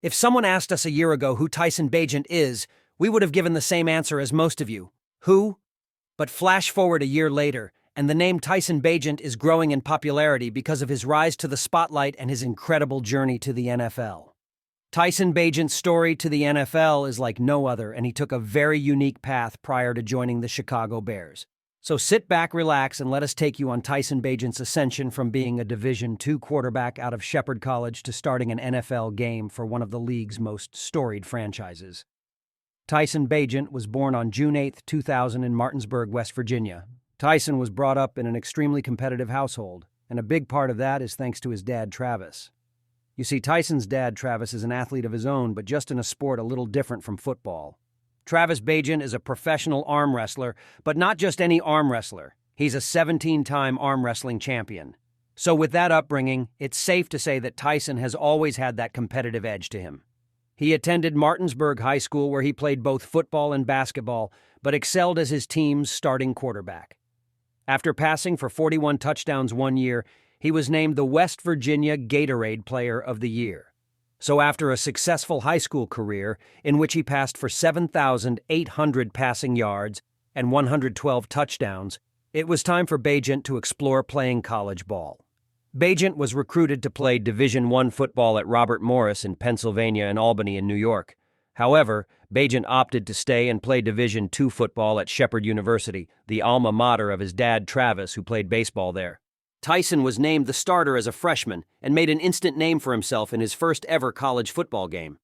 If someone asked us a year ago who Tyson Bagent is, we would have given the same answer as most of you. Who? But flash forward a year later, and the name Tyson Bagent is growing in popularity because of his rise to the spotlight and his incredible journey to the NFL. Tyson Bagent's story to the NFL is like no other, and he took a very unique path prior to joining the Chicago Bears. So sit back, relax, and let us take you on Tyson Bagent's ascension from being a Division II quarterback out of Shepherd College to starting an NFL game for one of the league's most storied franchises. Tyson Bagent was born on June 8, 2000 in Martinsburg, West Virginia. Tyson was brought up in an extremely competitive household, and a big part of that is thanks to his dad, Travis. You see, Tyson's dad, Travis, is an athlete of his own, but just in a sport a little different from football. Travis Bagent is a professional arm wrestler, but not just any arm wrestler. He's a 17-time arm wrestling champion. So with that upbringing, it's safe to say that Tyson has always had that competitive edge to him. He attended Martinsburg High School, where he played both football and basketball, but excelled as his team's starting quarterback. After passing for 41 touchdowns one year, he was named the West Virginia Gatorade Player of the Year. So after a successful high school career, in which he passed for 7,800 passing yards and 112 touchdowns, it was time for Bagent to explore playing college ball. Bagent was recruited to play Division I football at Robert Morris in Pennsylvania and Albany in New York. However, Bagent opted to stay and play Division II football at Shepherd University, the alma mater of his dad, Travis, who played baseball there. Tyson was named the starter as a freshman and made an instant name for himself in his first ever college football game.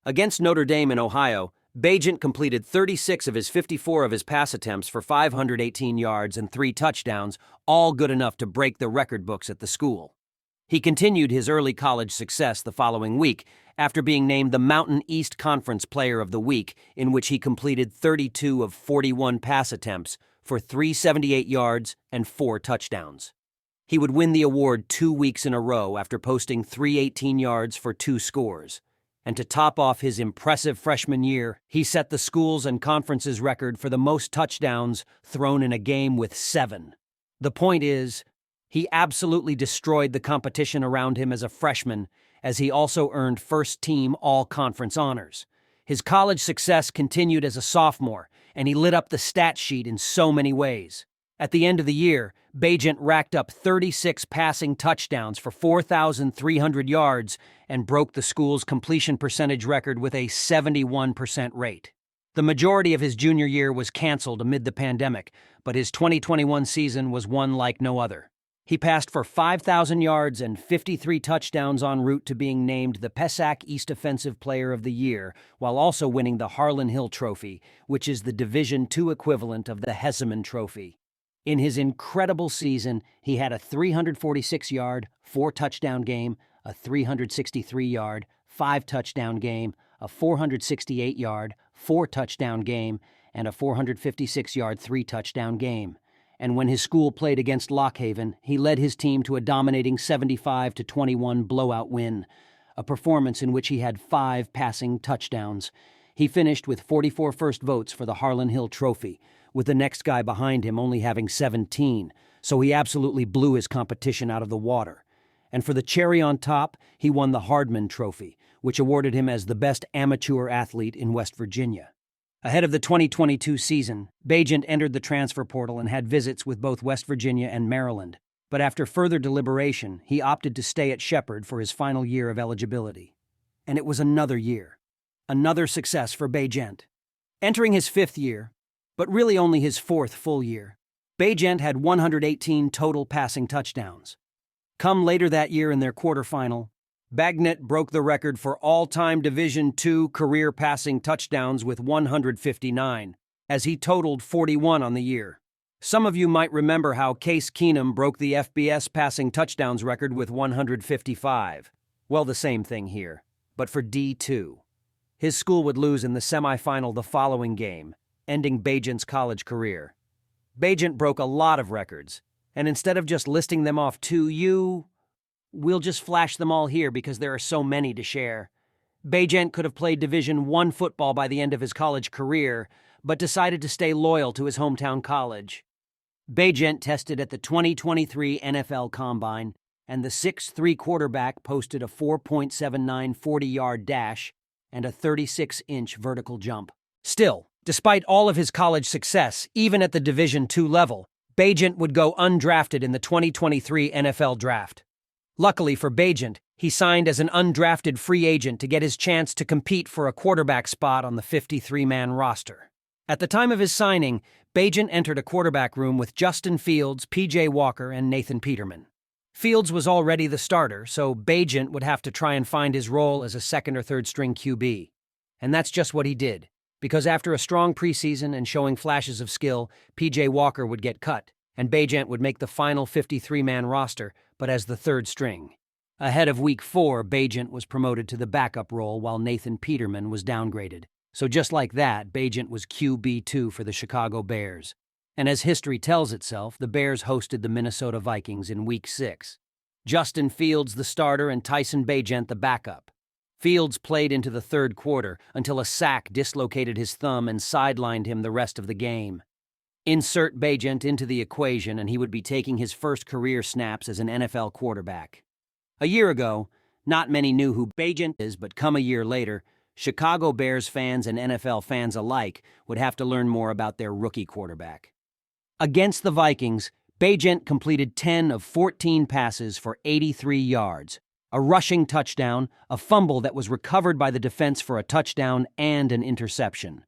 Against Notre Dame in Ohio, Bagent completed 36 of his 54 of his pass attempts for 518 yards and 3 touchdowns, all good enough to break the record books at the school. He continued his early college success the following week after being named the Mountain East Conference Player of the Week, in which he completed 32 of 41 pass attempts for 378 yards and 4 touchdowns. He would win the award 2 weeks in a row after posting 318 yards for 2 scores. And to top off his impressive freshman year, he set the school's and conference's record for the most touchdowns thrown in a game with 7. The point is, he absolutely destroyed the competition around him as a freshman, as he also earned first-team all-conference honors. His college success continued as a sophomore, and he lit up the stat sheet in so many ways. At the end of the year, Bagent racked up 36 passing touchdowns for 4,300 yards and broke the school's completion percentage record with a 71% rate. The majority of his junior year was canceled amid the pandemic, but his 2021 season was one like no other. He passed for 5,000 yards and 53 touchdowns en route to being named the Pessac East Offensive Player of the Year, while also winning the Harlan Hill Trophy, which is the Division II equivalent of the Heisman Trophy. In his incredible season, he had a 346-yard, 4-touchdown game, a 363-yard, 5-touchdown game, a 468-yard, 4-touchdown game, and a 456-yard, 3-touchdown game. And when his school played against Lockhaven, he led his team to a dominating 75-21 blowout win, a performance in which he had 5 passing touchdowns. He finished with 44 first votes for the Harlan Hill Trophy, with the next guy behind him only having 17, so he absolutely blew his competition out of the water. And for the cherry on top, he won the Hardman Trophy, which awarded him as the best amateur athlete in West Virginia. Ahead of the 2022 season, Bagent entered the transfer portal and had visits with both West Virginia and Maryland, but after further deliberation, he opted to stay at Shepherd for his final year of eligibility. And it was another year. Another success for Bagent. Entering his 5th year, but really only his 4th full year, Bagent had 118 total passing touchdowns. Come later that year in their quarterfinal, Bagent broke the record for all-time Division II career passing touchdowns with 159, as he totaled 41 on the year. Some of you might remember how Case Keenum broke the FBS passing touchdowns record with 155. Well, the same thing here, but for D2. His school would lose in the semifinal the following game, ending Bagent's college career. Bagent broke a lot of records, and instead of just listing them off to you, we'll just flash them all here because there are so many to share. Bagent could have played Division I football by the end of his college career, but decided to stay loyal to his hometown college. Bagent tested at the 2023 NFL Combine and the 6'3" quarterback posted a 4.79 40-yard dash and a 36-inch vertical jump. Still, despite all of his college success, even at the Division II level, Bagent would go undrafted in the 2023 NFL Draft. Luckily for Bagent, he signed as an undrafted free agent to get his chance to compete for a quarterback spot on the 53-man roster. At the time of his signing, Bagent entered a quarterback room with Justin Fields, P.J. Walker, and Nathan Peterman. Fields was already the starter, so Bagent would have to try and find his role as a second or third string QB. And that's just what he did, because after a strong preseason and showing flashes of skill, P.J. Walker would get cut, and Bagent would make the final 53-man roster, but as the third string. Ahead of Week 4, Bagent was promoted to the backup role while Nathan Peterman was downgraded. So just like that, Bagent was QB2 for the Chicago Bears. And as history tells itself, the Bears hosted the Minnesota Vikings in Week 6. Justin Fields the starter and Tyson Bagent the backup. Fields played into the third quarter until a sack dislocated his thumb and sidelined him the rest of the game. Insert Bagent into the equation and he would be taking his first career snaps as an NFL quarterback. A year ago, not many knew who Bagent is, but come a year later, Chicago Bears fans and NFL fans alike would have to learn more about their rookie quarterback. Against the Vikings, Bagent completed 10 of 14 passes for 83 yards, a rushing touchdown, a fumble that was recovered by the defense for a touchdown, and an interception.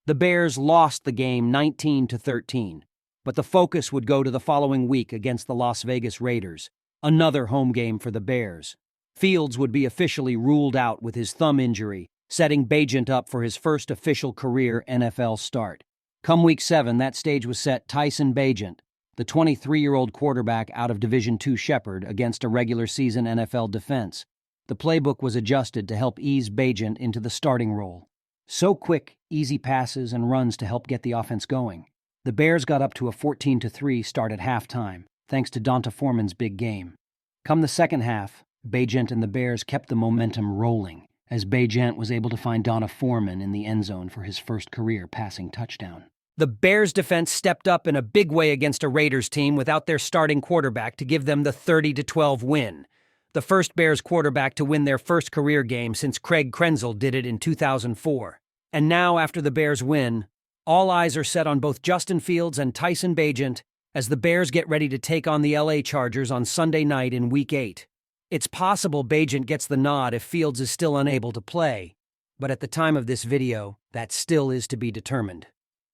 The Bears lost the game 19-13, but the focus would go to the following week against the Las Vegas Raiders, another home game for the Bears. Fields would be officially ruled out with his thumb injury, setting Bagent up for his first official career NFL start. Come Week 7, that stage was set Tyson Bagent, the 23-year-old quarterback out of Division II Shepherd, against a regular season NFL defense. The playbook was adjusted to help ease Bagent into the starting role. So quick, easy passes and runs to help get the offense going. The Bears got up to a 14-3 start at halftime, thanks to Donta Foreman's big game. Come the second half, Bagent and the Bears kept the momentum rolling, as Bagent was able to find Donta Foreman in the end zone for his first career passing touchdown. The Bears' defense stepped up in a big way against a Raiders team without their starting quarterback to give them the 30-12 win. The first Bears quarterback to win their first career game since Craig Krenzel did it in 2004. And now, after the Bears win, all eyes are set on both Justin Fields and Tyson Bagent as the Bears get ready to take on the LA Chargers on Sunday night in Week 8. It's possible Bagent gets the nod if Fields is still unable to play, but at the time of this video, that still is to be determined.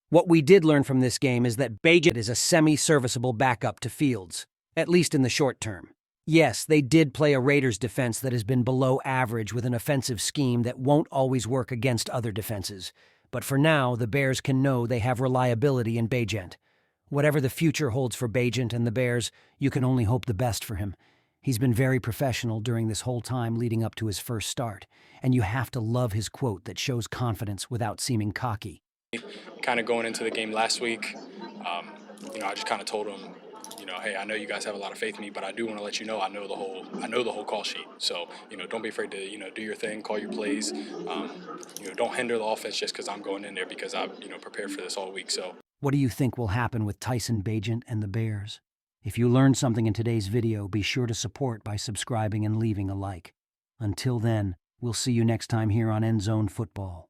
What we did learn from this game is that Bagent is a semi-serviceable backup to Fields, at least in the short term. Yes, they did play a Raiders defense that has been below average with an offensive scheme that won't always work against other defenses, but for now, the Bears can know they have reliability in Bagent. Whatever the future holds for Bagent and the Bears, you can only hope the best for him. He's been very professional during this whole time leading up to his first start, and you have to love his quote that shows confidence without seeming cocky. Kind of going into the game last week, I just kind of told him, hey, I know you guys have a lot of faith in me, but I do want to let you know I know the whole call sheet. So, don't be afraid to, do your thing, call your plays. Don't hinder the offense just because I'm going in there because I've, prepared for this all week. So, what do you think will happen with Tyson Bagent and the Bears? If you learned something in today's video, be sure to support by subscribing and leaving a like. Until then, we'll see you next time here on End Zone Football.